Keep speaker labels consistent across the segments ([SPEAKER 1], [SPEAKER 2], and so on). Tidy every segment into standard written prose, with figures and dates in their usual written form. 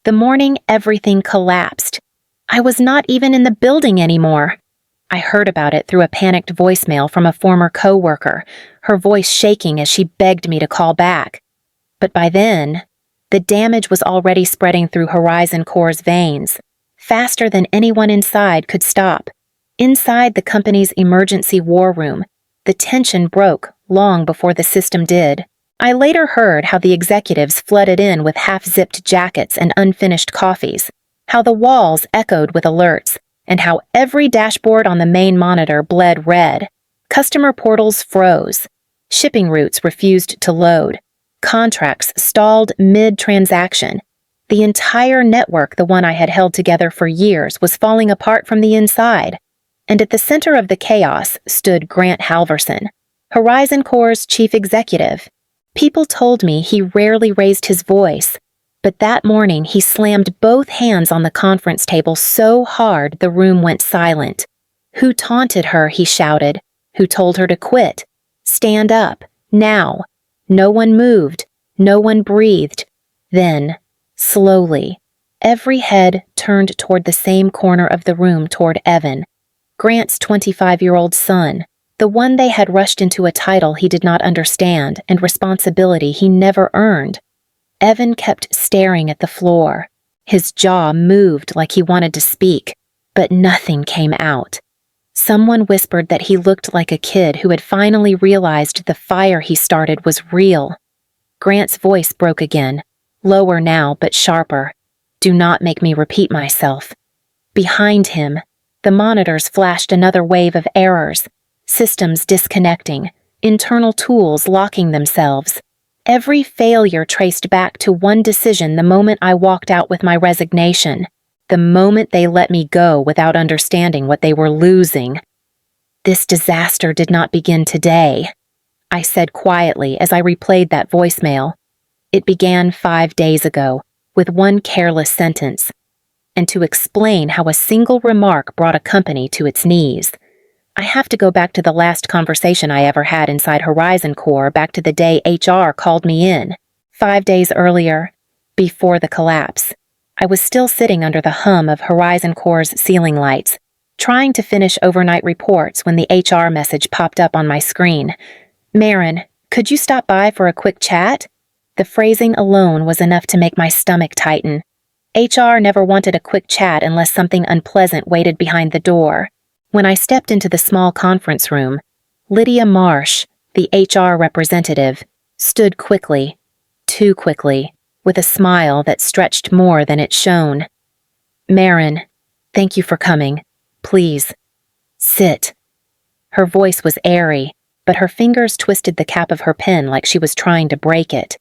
[SPEAKER 1] The morning everything collapsed. I was not even in the building anymore. I heard about it through a panicked voicemail from a former coworker, her voice shaking as she begged me to call back. But by then, the damage was already spreading through HorizonCore's veins, faster than anyone inside could stop. Inside the company's emergency war room, the tension broke long before the system did. I later heard how the executives flooded in with half-zipped jackets and unfinished coffees, how the walls echoed with alerts, and how every dashboard on the main monitor bled red. Customer portals froze. Shipping routes refused to load. Contracts stalled mid-transaction. The entire network, the one I had held together for years, was falling apart from the inside. And at the center of the chaos stood Grant Halverson, HorizonCore's chief executive. People told me he rarely raised his voice, but that morning he slammed both hands on the conference table so hard the room went silent. Who taunted her, he shouted. Who told her to quit? Stand up, now. No one moved. No one breathed. Then, slowly, every head turned toward the same corner of the room, toward Evan, Grant's 25-year-old son, the one they had rushed into a title he did not understand and responsibility he never earned. Evan kept staring at the floor. His jaw moved like he wanted to speak, but nothing came out. Someone whispered that he looked like a kid who had finally realized the fire he started was real. Grant's voice broke again, lower now but sharper. Do not make me repeat myself. Behind him, the monitors flashed another wave of errors, systems disconnecting, internal tools locking themselves. Every failure traced back to one decision the moment I walked out with my resignation, the moment they let me go without understanding what they were losing. This disaster did not begin today, I said quietly as I replayed that voicemail. It began 5 days ago, with one careless sentence, and to explain how a single remark brought a company to its knees. I have to go back to the last conversation I ever had inside HorizonCore, back to the day HR called me in. 5 days earlier, before the collapse, I was still sitting under the hum of HorizonCore's ceiling lights, trying to finish overnight reports when the HR message popped up on my screen. Marin, could you stop by for a quick chat? The phrasing alone was enough to make my stomach tighten. HR never wanted a quick chat unless something unpleasant waited behind the door. When I stepped into the small conference room, Lydia Marsh, the HR representative, stood quickly, too quickly, with a smile that stretched more than it shone. Marin, thank you for coming. Please, sit. Her voice was airy, but her fingers twisted the cap of her pen like she was trying to break it.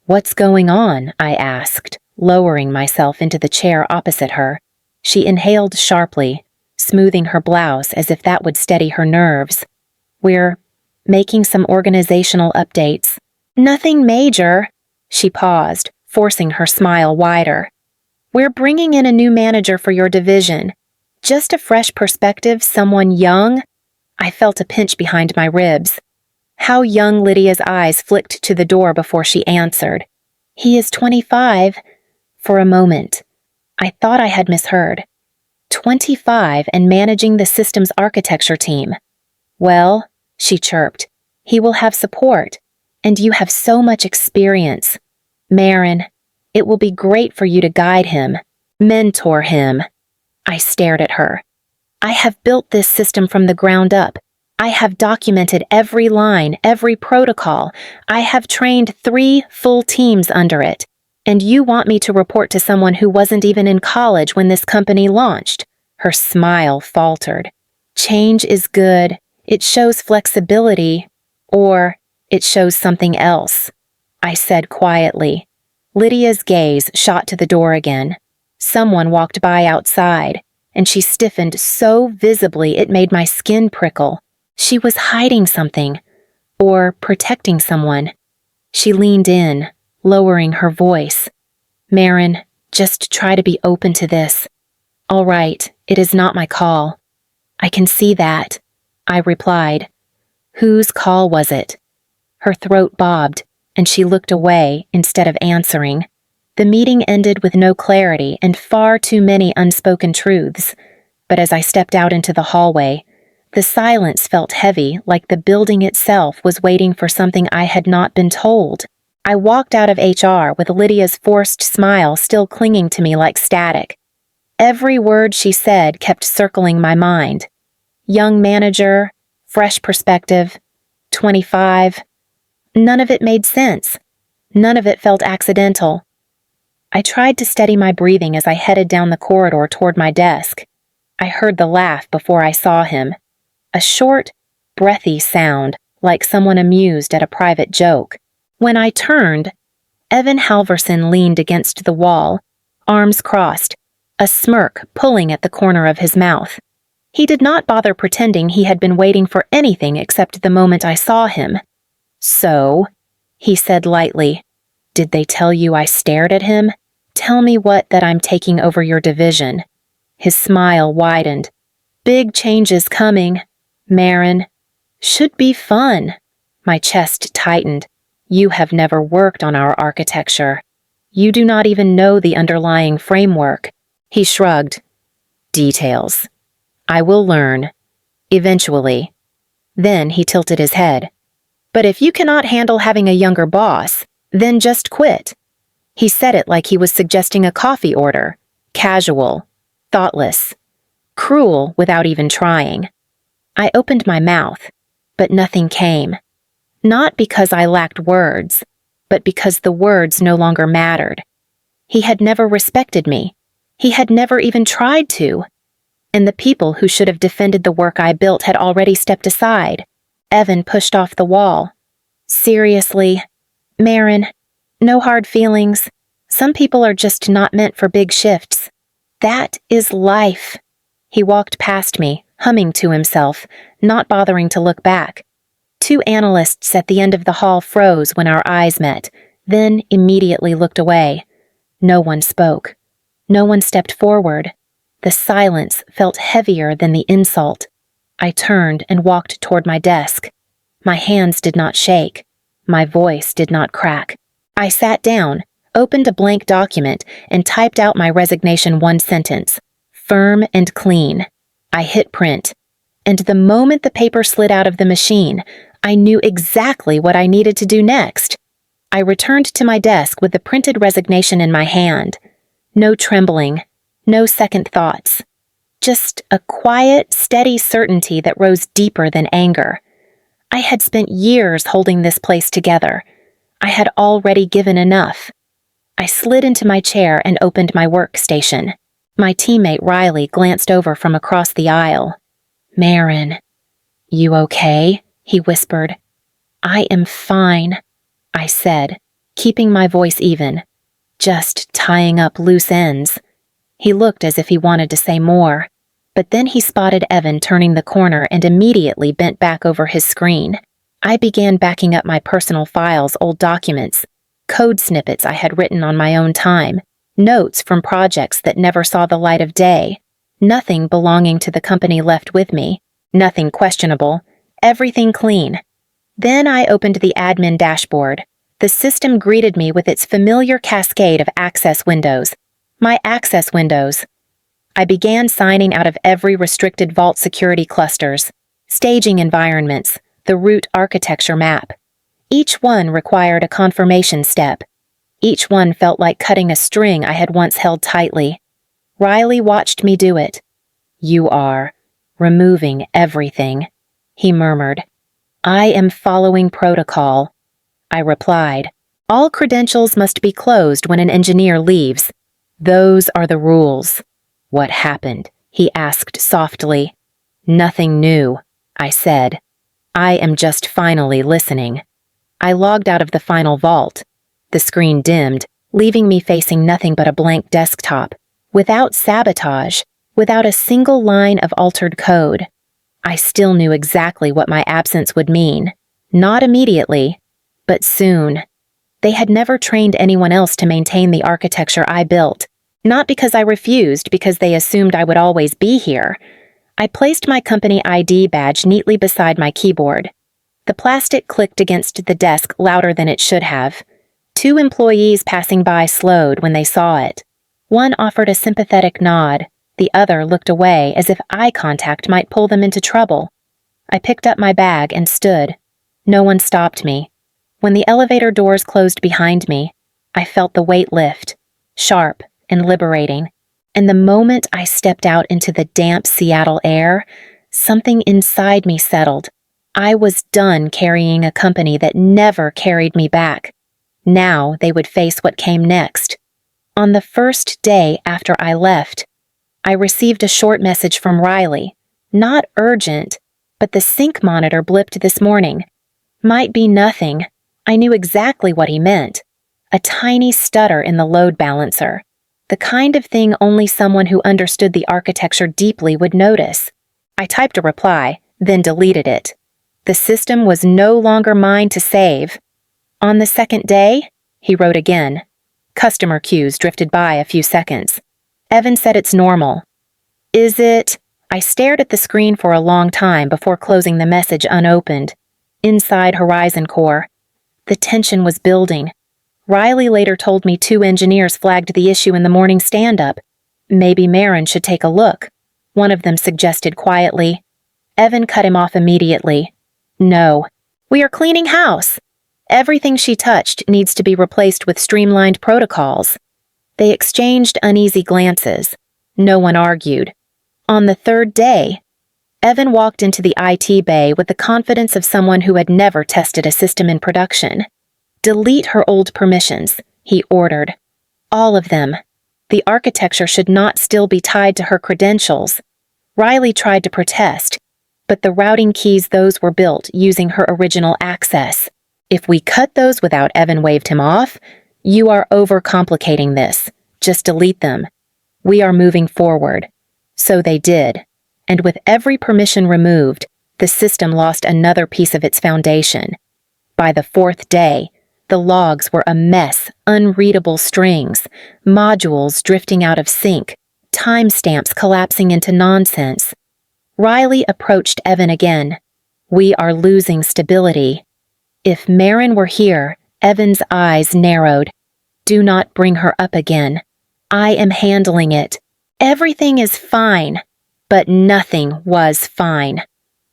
[SPEAKER 1] What's going on? I asked, lowering myself into the chair opposite her. She inhaled sharply, smoothing her blouse as if that would steady her nerves. We're making some organizational updates. Nothing major. She paused, forcing her smile wider. We're bringing in a new manager for your division. Just a fresh perspective, someone young. I felt a pinch behind my ribs. How young Lydia's eyes flicked to the door before she answered. He is 25. For a moment, I thought I had misheard. 25 and managing the systems architecture team. Well, she chirped, he will have support, and you have so much experience. Marin, it will be great for you to guide him, mentor him. I stared at her. I have built this system from the ground up. I have documented every line, every protocol. I have trained 3 full teams under it. And you want me to report to someone who wasn't even in college when this company launched? Her smile faltered. Change is good. It shows flexibility. Or it shows something else, I said quietly. Lydia's gaze shot to the door again. Someone walked by outside, and she stiffened so visibly it made my skin prickle. She was hiding something, or protecting someone. She leaned in, lowering her voice. Marin, just try to be open to this. All right, it is not my call. I can see that, I replied. Whose call was it? Her throat bobbed, and she looked away instead of answering. The meeting ended with no clarity and far too many unspoken truths. But as I stepped out into the hallway, the silence felt heavy, like the building itself was waiting for something I had not been told. I walked out of HR with Lydia's forced smile still clinging to me like static. Every word she said kept circling my mind. Young manager, fresh perspective, 25. None of it made sense. None of it felt accidental. I tried to steady my breathing as I headed down the corridor toward my desk. I heard the laugh before I saw him. A short, breathy sound, like someone amused at a private joke. When I turned, Evan Halverson leaned against the wall, arms crossed, a smirk pulling at the corner of his mouth. He did not bother pretending he had been waiting for anything except the moment I saw him. "So," he said lightly, "did they tell you I stared at him? Tell me that I'm taking over your division." His smile widened. "Big changes coming, Marin. Should be fun." My chest tightened. "You have never worked on our architecture. You do not even know the underlying framework." He shrugged. "Details. I will learn. Eventually." Then he tilted his head. "But if you cannot handle having a younger boss, then just quit." He said it like he was suggesting a coffee order. Casual. Thoughtless. Cruel without even trying. I opened my mouth, but nothing came. Not because I lacked words, but because the words no longer mattered. He had never respected me. He had never even tried to. And the people who should have defended the work I built had already stepped aside. Evan pushed off the wall. "Seriously, Marin, no hard feelings. Some people are just not meant for big shifts. That is life." He walked past me, humming to himself, not bothering to look back. Two analysts at the end of the hall froze when our eyes met, then immediately looked away. No one spoke. No one stepped forward. The silence felt heavier than the insult. I turned and walked toward my desk. My hands did not shake. My voice did not crack. I sat down, opened a blank document, and typed out my resignation one sentence. Firm and clean. I hit print. And the moment the paper slid out of the machine, I knew exactly what I needed to do next. I returned to my desk with the printed resignation in my hand. No trembling, no second thoughts. Just a quiet, steady certainty that rose deeper than anger. I had spent years holding this place together. I had already given enough. I slid into my chair and opened my workstation. My teammate Riley glanced over from across the aisle. "Marin, you okay?" he whispered. "I am fine," I said, keeping my voice even. "Just tying up loose ends." He looked as if he wanted to say more, but then he spotted Evan turning the corner and immediately bent back over his screen. I began backing up my personal files, old documents, code snippets I had written on my own time, notes from projects that never saw the light of day. Nothing belonging to the company left with me, nothing questionable, everything clean. Then I opened the admin dashboard. The system greeted me with its familiar cascade of access windows. My access windows. I began signing out of every restricted vault security clusters, staging environments, the root architecture map. Each one required a confirmation step. Each one felt like cutting a string I had once held tightly. Riley watched me do it. "You are removing everything," he murmured. "I am following protocol," I replied. "All credentials must be closed when an engineer leaves. Those are the rules." "What happened?" he asked softly. "Nothing new," I said. "I am just finally listening." I logged out of the final vault. The screen dimmed, leaving me facing nothing but a blank desktop, without sabotage, without a single line of altered code. I still knew exactly what my absence would mean. Not immediately, but soon. They had never trained anyone else to maintain the architecture I built. Not because I refused, because they assumed I would always be here. I placed my company ID badge neatly beside my keyboard. The plastic clicked against the desk louder than it should have. 2 employees passing by slowed when they saw it. One offered a sympathetic nod. The other looked away as if eye contact might pull them into trouble. I picked up my bag and stood. No one stopped me. When the elevator doors closed behind me, I felt the weight lift, sharp and liberating. And the moment I stepped out into the damp Seattle air, something inside me settled. I was done carrying a company that never carried me back. Now they would face what came next. On the first day after I left, I received a short message from Riley. Not urgent, but the sync monitor blipped this morning. Might be nothing. I knew exactly what he meant. A tiny stutter in the load balancer. The kind of thing only someone who understood the architecture deeply would notice. I typed a reply, then deleted it. The system was no longer mine to save. On the second day, he wrote again. Customer queues drifted by a few seconds. Evan said it's normal. Is it? I stared at the screen for a long time before closing the message unopened. Inside HorizonCore, the tension was building. Riley later told me 2 engineers flagged the issue in the morning stand-up. Maybe Marin should take a look. One of them suggested quietly. Evan cut him off immediately. No. We are cleaning house. Everything she touched needs to be replaced with streamlined protocols. They exchanged uneasy glances. No one argued. On the third day, Evan walked into the IT bay with the confidence of someone who had never tested a system in production. Delete her old permissions, he ordered. All of them. The architecture should not still be tied to her credentials. Riley tried to protest, but the routing keys those were built using her original access. If we cut those without Evan waved him off, you are overcomplicating this. Just delete them. We are moving forward. So they did. And with every permission removed, the system lost another piece of its foundation. By the 4th day, the logs were a mess, unreadable strings, modules drifting out of sync, timestamps collapsing into nonsense. Riley approached Evan again. We are losing stability. If Marin were here, Evan's eyes narrowed. Do not bring her up again. I am handling it. Everything is fine. But nothing was fine.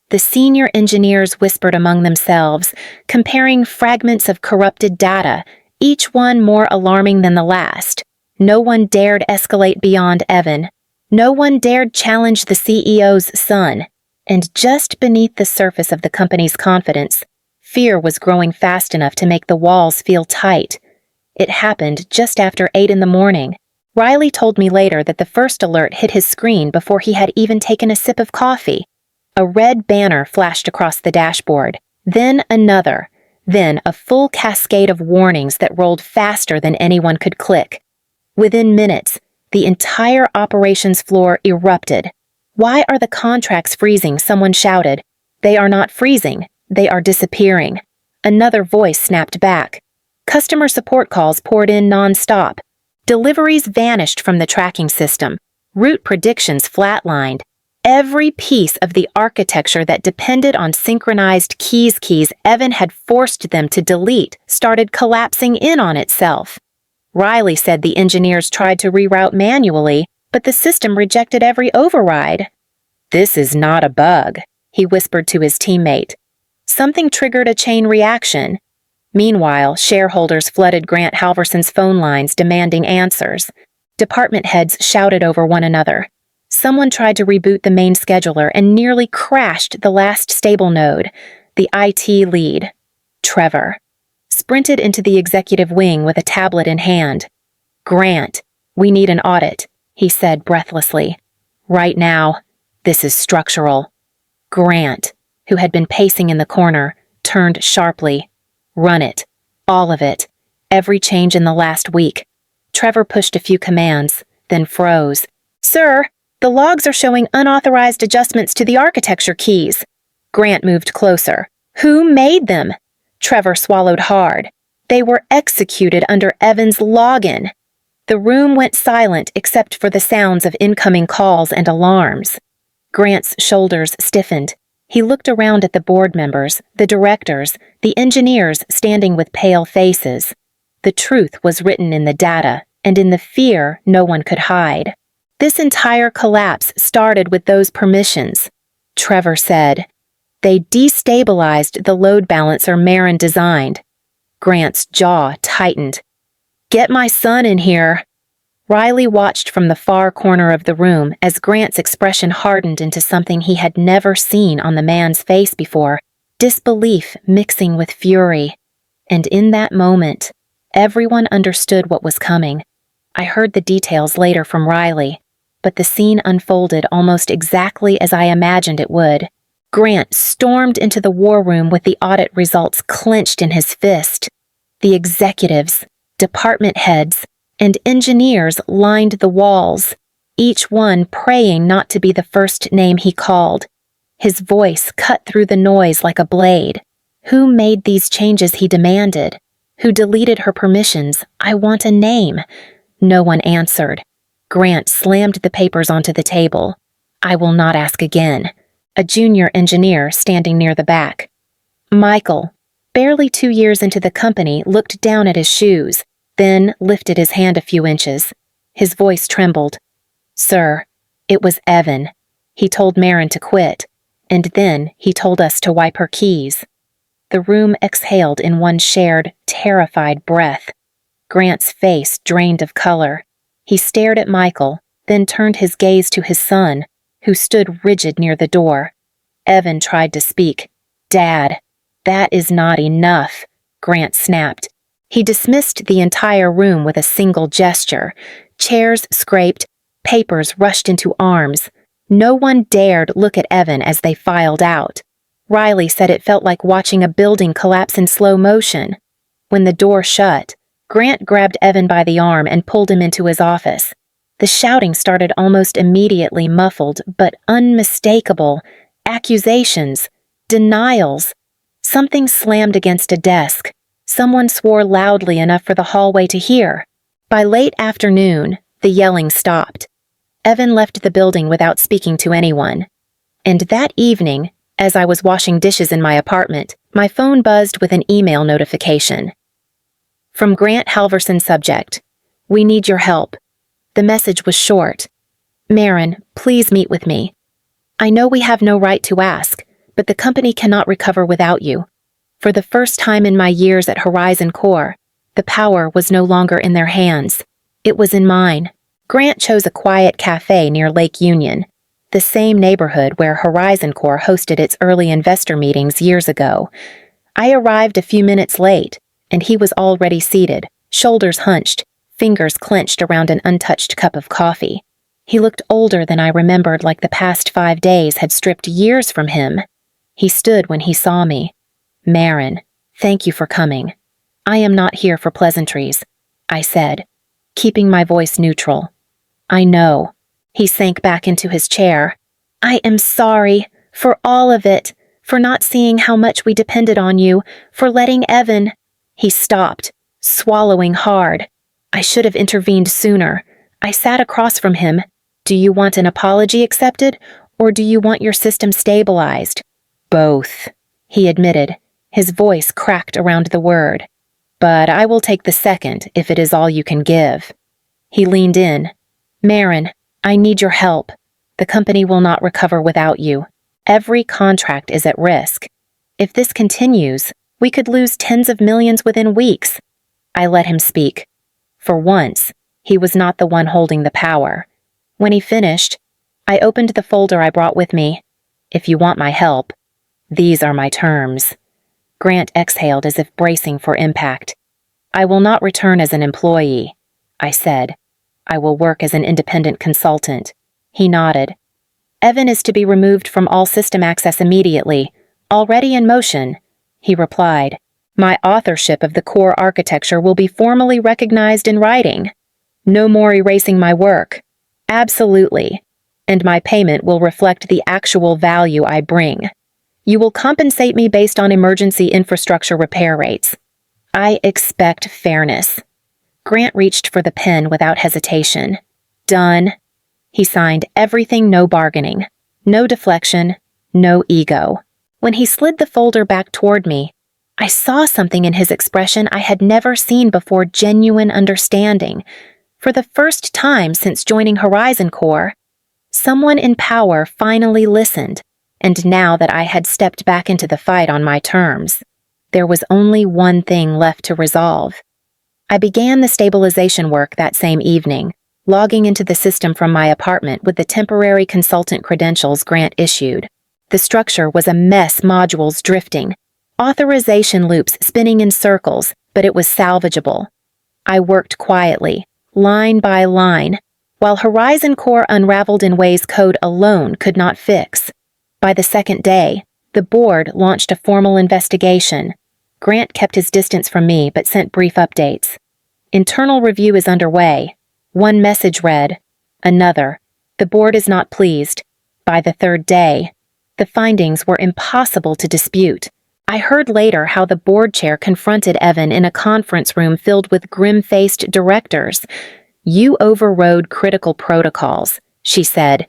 [SPEAKER 1] The senior engineers whispered among themselves, comparing fragments of corrupted data, each one more alarming than the last. No one dared escalate beyond Evan. No one dared challenge the CEO's son. And just beneath the surface of the company's confidence, fear was growing fast enough to make the walls feel tight. It happened just after 8 in the morning. Riley told me later that the first alert hit his screen before he had even taken a sip of coffee. A red banner flashed across the dashboard, then another, then a full cascade of warnings that rolled faster than anyone could click. Within minutes, the entire operations floor erupted. Why are the contracts freezing? Someone shouted. They are not freezing. They are disappearing. Another voice snapped back. Customer support calls poured in non-stop. Deliveries vanished from the tracking system. Route predictions flatlined. Every piece of the architecture that depended on synchronized keys Evan had forced them to delete started collapsing in on itself. Riley said the engineers tried to reroute manually, but the system rejected every override. This is not a bug, he whispered to his teammate. Something triggered a chain reaction. Meanwhile, shareholders flooded Grant Halverson's phone lines demanding answers. Department heads shouted over one another. Someone tried to reboot the main scheduler and nearly crashed the last stable node. The IT lead, Trevor, sprinted into the executive wing with a tablet in hand. Grant, we need an audit, he said breathlessly. Right now. This is structural. Grant, who had been pacing in the corner, turned sharply. Run it. All of it. Every change in the last week. Trevor pushed a few commands, then froze. Sir, the logs are showing unauthorized adjustments to the architecture keys. Grant moved closer. Who made them? Trevor swallowed hard. They were executed under Evan's login. The room went silent except for the sounds of incoming calls and alarms. Grant's shoulders stiffened. He looked around at the board members, the directors, the engineers standing with pale faces. The truth was written in the data, and in the fear no one could hide. This entire collapse started with those permissions, Trevor said. They destabilized the load balancer Marin designed. Grant's jaw tightened. "Get my son in here." Riley watched from the far corner of the room as Grant's expression hardened into something he had never seen on the man's face before, disbelief mixing with fury. And in that moment, everyone understood what was coming. I heard the details later from Riley, but the scene unfolded almost exactly as I imagined it would. Grant stormed into the war room with the audit results clenched in his fist. The executives, department heads, and engineers lined the walls, each one praying not to be the first name he called. His voice cut through the noise like a blade. Who made these changes he demanded? Who deleted her permissions? I want a name. No one answered. Grant slammed the papers onto the table. I will not ask again. A junior engineer standing near the back. Michael, barely 2 years into the company, looked down at his shoes, then lifted his hand a few inches. His voice trembled. "Sir, it was Evan. He told Marin to quit, and then he told us to wipe her keys." The room exhaled in one shared, terrified breath. Grant's face drained of color. He stared at Michael, then turned his gaze to his son, who stood rigid near the door. Evan tried to speak. "Dad, that is not enough," Grant snapped. He dismissed the entire room with a single gesture. Chairs scraped, papers rushed into arms. No one dared look at Evan as they filed out. Riley said it felt like watching a building collapse in slow motion. When the door shut, Grant grabbed Evan by the arm and pulled him into his office. The shouting started almost immediately, muffled but unmistakable. Accusations, denials. Something slammed against a desk. Someone swore loudly enough for the hallway to hear. By late afternoon, the yelling stopped. Evan left the building without speaking to anyone. And that evening, as I was washing dishes in my apartment, my phone buzzed with an email notification. From Grant Halverson, subject. "We need your help." The message was short. "Marin, please meet with me. I know we have no right to ask, but the company cannot recover without you. For the first time in my years at HorizonCore, the power was no longer in their hands. It was in mine." Grant chose a quiet cafe near Lake Union, the same neighborhood where HorizonCore hosted its early investor meetings years ago. I arrived a few minutes late, and he was already seated, shoulders hunched, fingers clenched around an untouched cup of coffee. He looked older than I remembered, like the past 5 days had stripped years from him. He stood when he saw me. "Marin, thank you for coming. I am not here for pleasantries," I said, keeping my voice neutral. "I know." He sank back into his chair. "I am sorry for all of it, for not seeing how much we depended on you, for letting Evan—" He stopped, swallowing hard. I should have intervened sooner. I sat across from him. "Do you want an apology accepted, or do you want your system stabilized?" "Both," he admitted. His voice cracked around the word. "But I will take the second if it is all you can give." He leaned in. "Marin, I need your help. The company will not recover without you. Every contract is at risk. If this continues, we could lose tens of millions within weeks." I let him speak. For once, he was not the one holding the power. When he finished, I opened the folder I brought with me. "If you want my help, these are my terms." Grant exhaled as if bracing for impact. "I will not return as an employee," I said. "I will work as an independent consultant." He nodded. "Evan is to be removed from all system access immediately, already in motion," he replied. "My authorship of the core architecture will be formally recognized in writing. No more erasing my work. Absolutely. And my payment will reflect the actual value I bring. You will compensate me based on emergency infrastructure repair rates. I expect fairness." Grant reached for the pen without hesitation. "Done." He signed everything, no bargaining, no deflection, no ego. When he slid the folder back toward me, I saw something in his expression I had never seen before: genuine understanding. For the first time since joining HorizonCore, someone in power finally listened, and now that I had stepped back into the fight on my terms, there was only one thing left to resolve. I began the stabilization work that same evening, logging into the system from my apartment with the temporary consultant credentials Grant issued. The structure was a mess: modules drifting, authorization loops spinning in circles, but it was salvageable. I worked quietly, line by line, while HorizonCore unraveled in ways code alone could not fix. By the second day, the board launched a formal investigation. Grant kept his distance from me but sent brief updates. Internal review is underway. One message read. Another. The board is not pleased. By the third day, the findings were impossible to dispute. I heard later how the board chair confronted Evan in a conference room filled with grim-faced directors. "You overrode critical protocols," she said.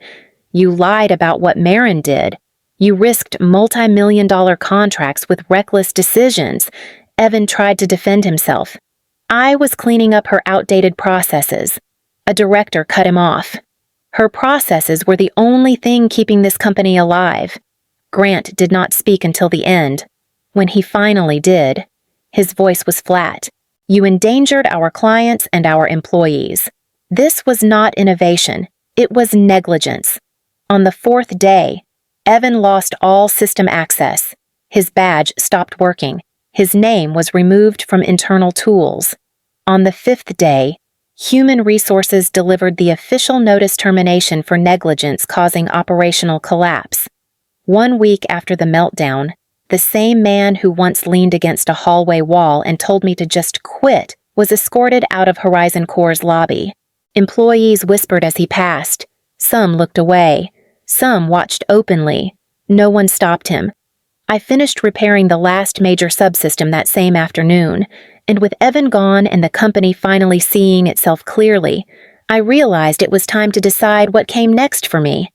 [SPEAKER 1] "You lied about what Marin did. You risked multi-million-dollar contracts with reckless decisions." Evan tried to defend himself. I was cleaning up her outdated processes. A director cut him off. Her processes were the only thing keeping this company alive. Grant did not speak until the end. When he finally did, his voice was flat. "You endangered our clients and our employees. This was not innovation. It was negligence." On the fourth day, Evan lost all system access. His badge stopped working. His name was removed from internal tools. On the fifth day, Human Resources delivered the official notice termination for negligence causing operational collapse. 1 week after the meltdown, the same man who once leaned against a hallway wall and told me to just quit was escorted out of HorizonCore's lobby. Employees whispered as he passed. Some looked away. Some watched openly. No one stopped him. I finished repairing the last major subsystem that same afternoon, and with Evan gone and the company finally seeing itself clearly, I realized it was time to decide what came next for me.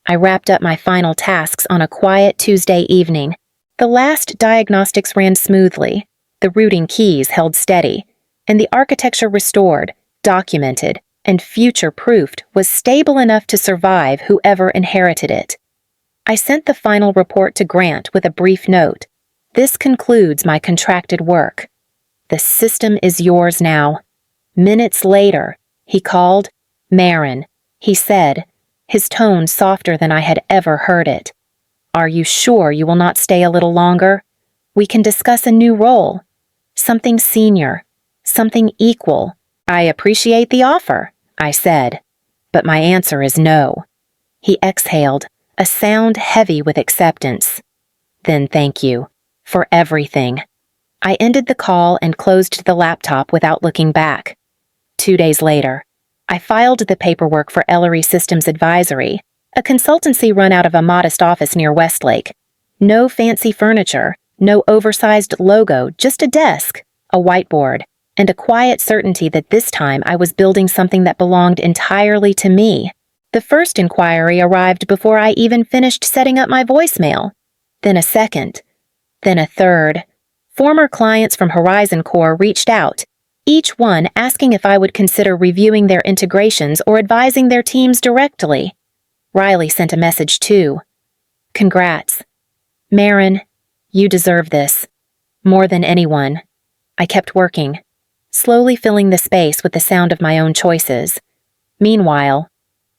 [SPEAKER 1] I wrapped up my final tasks on a quiet Tuesday evening. The last diagnostics ran smoothly, the routing keys held steady, and the architecture restored, documented, and future-proofed was stable enough to survive whoever inherited it. I sent the final report to Grant with a brief note. "This concludes my contracted work. The system is yours now." Minutes later, he called. "Marin," he said, his tone softer than I had ever heard it. "Are you sure you will not stay a little longer? We can discuss a new role. Something senior. Something equal." "I appreciate the offer," I said, "but my answer is no." He exhaled, a sound heavy with acceptance. "Then thank you. For everything." I ended the call and closed the laptop without looking back. 2 days later, I filed the paperwork for Ellery Systems Advisory, a consultancy run out of a modest office near Westlake. No fancy furniture, no oversized logo, just a desk, a whiteboard, and a quiet certainty that this time I was building something that belonged entirely to me. The first inquiry arrived before I even finished setting up my voicemail. Then a second. Then a third. Former clients from HorizonCore reached out, each one asking if I would consider reviewing their integrations or advising their teams directly. Riley sent a message too. "Congrats. Marin, you deserve this. More than anyone." I kept working, slowly filling the space with the sound of my own choices. Meanwhile,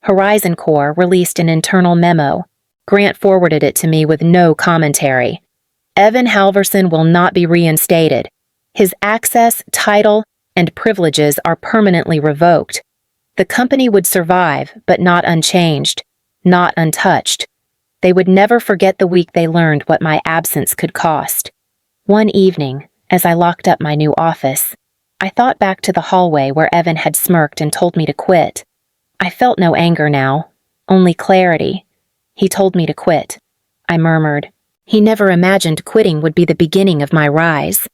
[SPEAKER 1] HorizonCore released an internal memo. Grant forwarded it to me with no commentary. "Evan Halverson will not be reinstated. His access, title, and privileges are permanently revoked. The company would survive, but not unchanged, not untouched. They would never forget the week they learned what my absence could cost." One evening, as I locked up my new office, I thought back to the hallway where Evan had smirked and told me to quit. I felt no anger now, only clarity. He told me to quit. I murmured. He never imagined quitting would be the beginning of my rise.